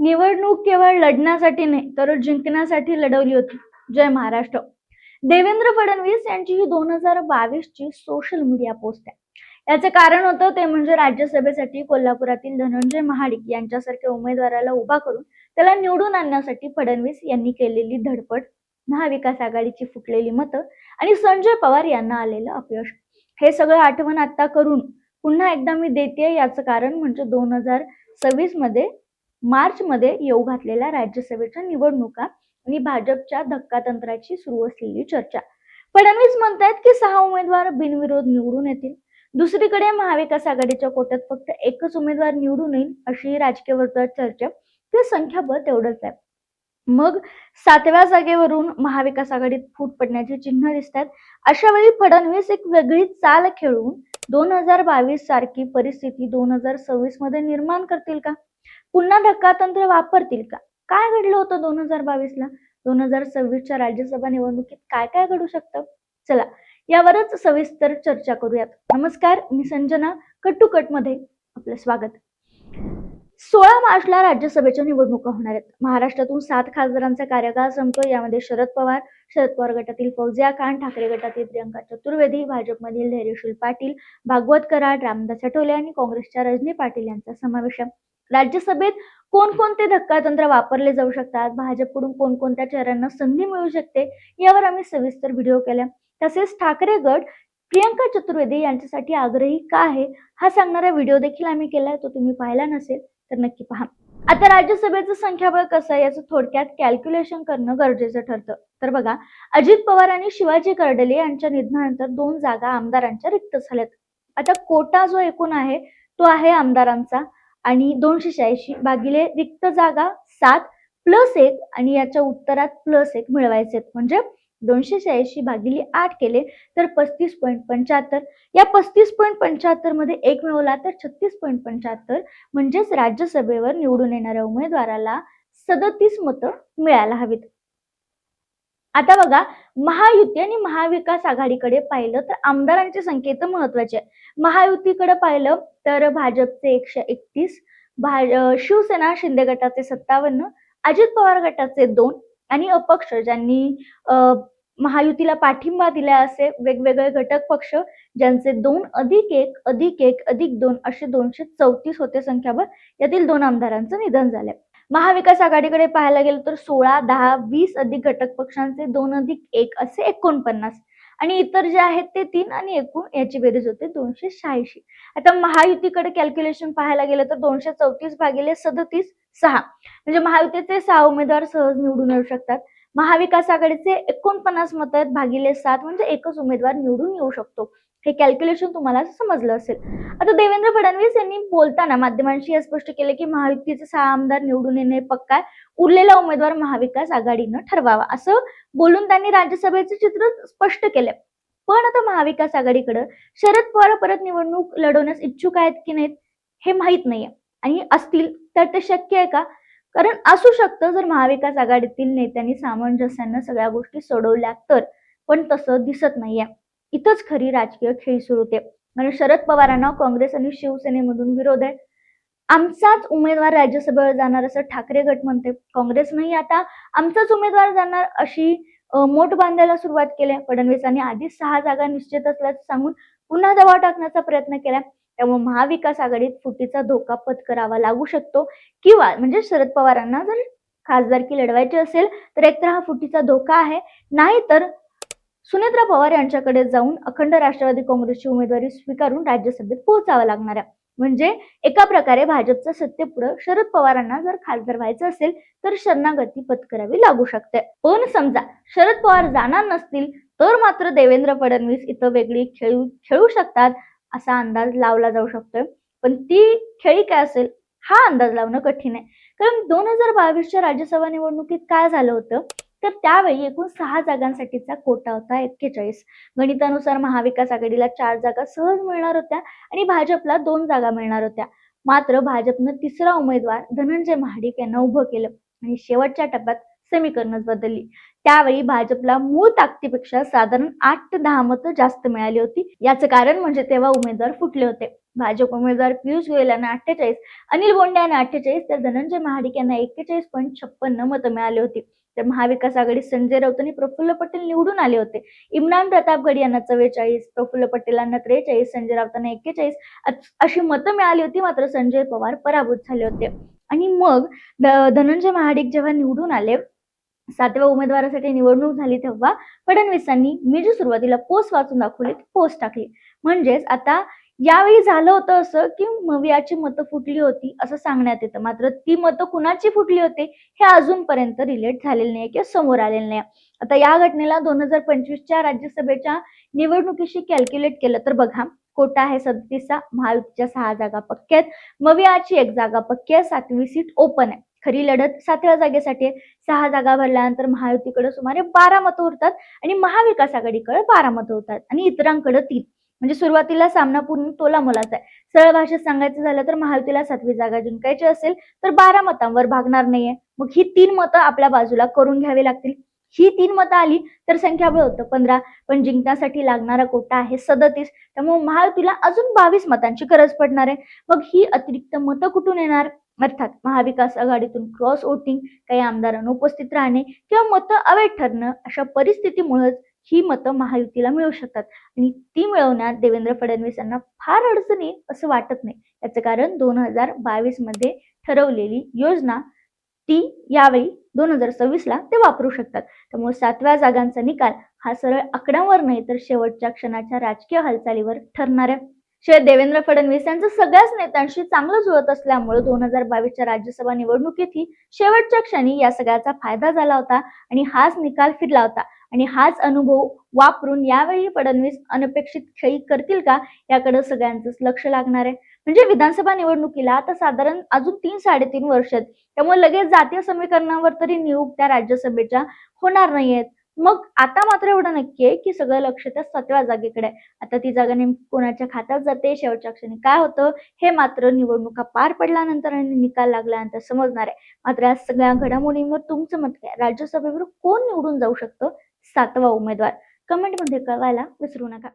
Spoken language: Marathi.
निवडणूक केवळ लढण्यासाठी नाही तर जिंकण्यासाठी लढवली होती. जय महाराष्ट्र. देवेंद्र फडणवीस यांची ही 2022 ची सोशल मीडिया पोस्ट आहे. याचे कारण होतं ते म्हणजे राज्यसभेसाठी कोल्हापुरातील धनंजय महाडिक यांच्यासारख्या उमेदवाराला उभा करून त्याला निवडून आणण्यासाठी फडणवीस यांनी केलेली धडपड, महाविकास आघाडीची फुटलेली मतं आणि संजय पवार यांना आलेलं अपयश. हे सगळं आठवण आता करून पुन्हा एकदा मी देते. याचं कारण म्हणजे 2026 मध्ये मार्च मध्ये येऊ घातलेल्या राज्यसभेच्या निवडणुका आणि भाजपच्या धक्कातंत्राची सुरू असलेली चर्चा. फडणवीस म्हणतायत की 6 उमेदवार बिनविरोध निवडून येतील. दुसरीकडे महाविकास आघाडीच्या कोट्यात फक्त एकच उमेदवार निवडून येईल अशी राजकीय वर्तुळात चर्चा. ते संख्याबळ तेवढंच आहे. मग 7व्या जागेवरून महाविकास आघाडीत फूट पडण्याची चिन्ह दिसतात. अशा वेळी फडणवीस एक वेगळी चाल खेळून 2022 सारखी परिस्थिती 2026 मध्ये निर्माण करतील का? पुन्हा धक्कातंत्र वापरतील का? काय घडलं होतं 2022 ला? 2026च्या राज्यसभा निवडणुकीत काय काय घडू शकतं? चला यावरच सविस्तर चर्चा करूयात. नमस्कार, मी संजना. कट टू कट मध्ये आपलं स्वागत. 16 मार्चला राज्यसभेच्या निवडणुका होणार आहेत. महाराष्ट्रातून 7 खासदारांचा कार्यकाळ संपतो. यामध्ये शरद पवार गटातील फौजिया खान, ठाकरे गटातील प्रियंका चतुर्वेदी, भाजपमधील धैर्यशील पाटील, भागवत कराड, रामदास आठवले आणि काँग्रेसच्या रजनी पाटील यांचा समावेश आहे. राज्यसभेत कोणकोणते धक्कातंत्र वापरले जाऊ शकतात, भाजपकडून कोणकोणत्या चेहऱ्यांना संधी मिळू शकते, यावर आम्ही सविस्तर व्हिडिओ केला. तसेच ठाकरे गट प्रियंका चतुर्वेदी यांच्यासाठी आग्रही का आहे हा सांगणारा व्हिडिओ देखील आम्ही केलाय. तो तुम्ही पाहिला नसेल तर नक्की पहा. आता राज्यसभेचं संख्याबळ कसं आहे याचं थोडक्यात कॅल्क्युलेशन करणं गरजेचं ठरतं. तर बघा, अजित पवार आणि शिवाजी कर्डिले यांच्या निधनानंतर 2 जागा आमदारांच्या रिक्त झाल्यात. आता कोटा जो एकूण आहे तो आहे आमदारांचा आणि 286 भागिले रिक्त जागा 7 प्लस 1 आणि याच्या उत्तरात प्लस 1 मिळवायचे, म्हणजे 286 भागिले 8 केले तर 35.75. या 35.75 मध्ये 1 मिळवला तर 36.75, म्हणजेच राज्यसभेवर निवडून येणाऱ्या उमेदवाराला 37 मतं मिळायला हवीत. आता बघा, महायुती आणि महाविकास आघाडीकडे पाहिलं तर आमदारांची संख्या तर महत्वाची आहे. महायुतीकडे पाहिलं तर भाजपचे 131, शिवसेना शिंदे गटाचे 57, अजित पवार गटाचे 2 आणि अपक्ष ज्यांनी महायुतीला पाठिंबा दिला असे वेगवेगळे घटक पक्ष ज्यांचे 2 अधिक 1 अधिक 1 अधिक 2 असे 234 होते संख्याबळ. यातील 2 आमदारांचं निधन झालंय. महाविकास आघाडीकडे पाहायला गेलं तर 16, 10, 20 अधिक घटक पक्षांचे 2 अधिक 1 असे 49 आणि इतर जे आहेत ते 3 आणि एकूण याची बेरीज होते 286. आता महायुतीकडे कॅल्क्युलेशन पाहायला गेलं तर 234 भागिले 37 6, म्हणजे महायुतीचे 6 उमेदवार सहज निवडून येऊ शकतात. महाविकास आघाडीचे 49 मतं आहेत भागिले 7, म्हणजे एकच उमेदवार निवडून येऊ शकतो. हे कॅल्क्युलेशन तुम्हाला समजलं असेल. आता देवेंद्र फडणवीस यांनी बोलताना माध्यमांशी हे स्पष्ट केले की महायुतीचे 6 आमदार निवडून येणे पक्का आहे, उरलेला उमेदवार महाविकास आघाडीनं ठरवावा, असं बोलून त्यांनी राज्यसभेचे चित्र स्पष्ट केले. पण आता महाविकास आघाडीकडे शरद पवार परत निवडणूक लढवण्यास इच्छुक आहेत की नाहीत हे माहित नाहीये, आणि असतील तर ते शक्य आहे का? कारण असू शकतं जर महाविकास आघाडीतील नेत्यांनी सामंजस्यानं सगळ्या गोष्टी सोडवल्या तर, पण तसं दिसत नाहीये. इथंच खरी राजकीय खेळी सुरू होते. आणि शरद पवारांना काँग्रेस आणि शिवसेनेमधून विरोध आहे. आमचाच उमेदवार राज्यसभेवर जाणार असं ठाकरे गट म्हणते. काँग्रेस नाही आता आमचाच उमेदवार जाणार अशी मोठ बांधायला सुरुवात केली. फडणवीसांनी आधीच 6 जागा निश्चित असल्याचं सांगून पुन्हा दबाव टाकण्याचा प्रयत्न केला. त्यामुळे महाविकास आघाडीत फुटीचा धोका पत्करावा लागू शकतो, किंवा म्हणजे शरद पवारांना जर खासदारकी लढवायची असेल तर एकतर हा फुटीचा धोका आहे, नाही तर सुनेत्रा पवार यांच्याकडे जाऊन अखंड राष्ट्रवादी काँग्रेसची उमेदवारी स्वीकारून राज्यसभेत पोहोचावं लागणार आहे. म्हणजे एका प्रकारे भाजपच्या सत्तेपुढे शरद पवारांना जर खासदार व्हायचं असेल तर शरणागती पत्करावी लागू शकते. पण समजा शरद पवार जाणार नसतील तर मात्र देवेंद्र फडणवीस इथं वेगळी खेळू शकतात असा अंदाज लावला जाऊ शकतोय. पण ती खेळी काय असेल हा अंदाज लावणं कठीण आहे. कारण 2022च्या राज्यसभा निवडणुकीत काय झालं होतं तर त्यावेळी एकूण 6 जागांसाठीचा कोटा होता 41. गणितानुसार महाविकास आघाडीला 4 जागा सहज मिळणार होत्या आणि भाजपला 2 जागा मिळणार होत्या. मात्र भाजपनं तिसरा उमेदवार धनंजय महाडिक यांना उभं केलं आणि शेवटच्या टप्प्यात समीकरणच बदलली. त्यावेळी भाजपला मूळ ताकदीपेक्षा साधारण 8 ते 10 मतं जास्त मिळाली होती. याचं कारण म्हणजे तेव्हा उमेदवार फुटले होते. भाजप उमेदवार पियुष गोयल यांना 48, अनिल बोंडे यांना 48 तर धनंजय महाडिक यांना 41.56 मतं मिळाली होती. तर महाविकास आघाडीत संजय राऊत आणि प्रफुल्ल पटेल निवडून आले होते. इम्रान प्रतापगड यांना 44, प्रफुल्ल पटेलांना 43, संजय राऊतांना 41 अशी मतं मिळाली होती. मात्र संजय पवार पराभूत झाले होते. आणि मग धनंजय महाडिक जेव्हा निवडून आले, 7व्या उमेदवारासाठी निवडणूक झाली, तेव्हा फडणवीसांनी मी जी सुरुवातीला पोस्ट वाचून दाखवली ती पोस्ट टाकली. म्हणजेच आता यावेळी झालं होतं असं की मवियाची मतं फुटली होती असं सांगण्यात येतं. मात्र ती मतं कुणाची फुटली होती हे अजूनपर्यंत रिलेट झालेलं नाही किंवा समोर आलेलं नाही. आता या घटनेला 2025च्या राज्यसभेच्या निवडणुकीशी कॅल्क्युलेट केलं तर बघा, कोटा आहे 37चा, महायुतीच्या 6 जागा पक्क्या आहेत, मवियाची 1 जागा पक्की आहे, 7वी सीट ओपन आहे. खरी लढत 7व्या जागेसाठी आहे. 6 जागा भरल्यानंतर महायुतीकडे सुमारे 12 मतं उरतात आणि महाविकास आघाडीकडे 12 मतं उरतात आणि इतरांकडे 3. म्हणजे सुरुवातीला सामना पूर्ण तोलामोलाचा आहे. सरळ भाषेत सांगायचं झालं तर महायुतीला 7वी जागा जिंकायची असेल तर 12 मतांवर भागणार नाहीये. मग ही 3 मतं आपल्या बाजूला करून घ्यावी लागतील. ही 3 मतं आली तर संख्याबळ होतं 15, पण जिंकण्यासाठी लागणारा कोटा आहे 37. त्यामुळे महायुतीला अजून 22 मतांची गरज पडणार आहे. मग ही अतिरिक्त मतं कुठून येणार? अर्थात महाविकास आघाडीतून क्रॉस वोटिंग, काही आमदार अनुपस्थित राहणे किंवा मतं अवैध ठरणं अशा परिस्थितीमुळेच ही मतं महायुतीला मिळू शकतात आणि ती मिळवण्यात देवेंद्र फडणवीस यांना फार अडचण येईल असं वाटत नाही. याचं कारण 2022 मध्ये ठरवलेली योजना ती यावेळी 2026ला ते वापरू शकतात. त्यामुळे 7व्या जागांचा निकाल हा सरळ आकड्यांवर नाही तर शेवटच्या क्षणाच्या राजकीय हालचालीवर ठरणार आहे. शिवाय देवेंद्र फडणवीस यांचं सगळ्याच नेत्यांशी चांगलं जुळत असल्यामुळे 2022च्या राज्यसभा निवडणुकीतही शेवटच्या क्षणी या सगळ्याचा फायदा झाला होता आणि हाच निकाल फिरला होता. आणि हाच अनुभव वापरून यावेळी फडणवीस अनपेक्षित खेळी करतील का याकडे सगळ्यांचंच लक्ष लागणार आहे. म्हणजे विधानसभा निवडणुकीला आता साधारण अजून 3-3.5 वर्ष आहेत. त्यामुळे लगेच जातीय समीकरणावर तरी नियुक्त्या राज्यसभेच्या होणार नाहीयेत. मग आता मात्र एवढं नक्की आहे की सगळं लक्ष त्या 7व्या जागेकडे आहे. आता ती जागा नेमकी कोणाच्या खात्यात जाते, शेवटच्या क्षणी काय होतं हे मात्र निवडणुका पार पडल्यानंतर आणि निकाल लागल्यानंतर समजणार आहे. मात्र या सगळ्या घडामोडींवर तुमचं मत काय? राज्यसभेवर कोण निवडून जाऊ शकतं 7वा उमेदवार? कमेंटमध्ये कळवायला विसरू नका.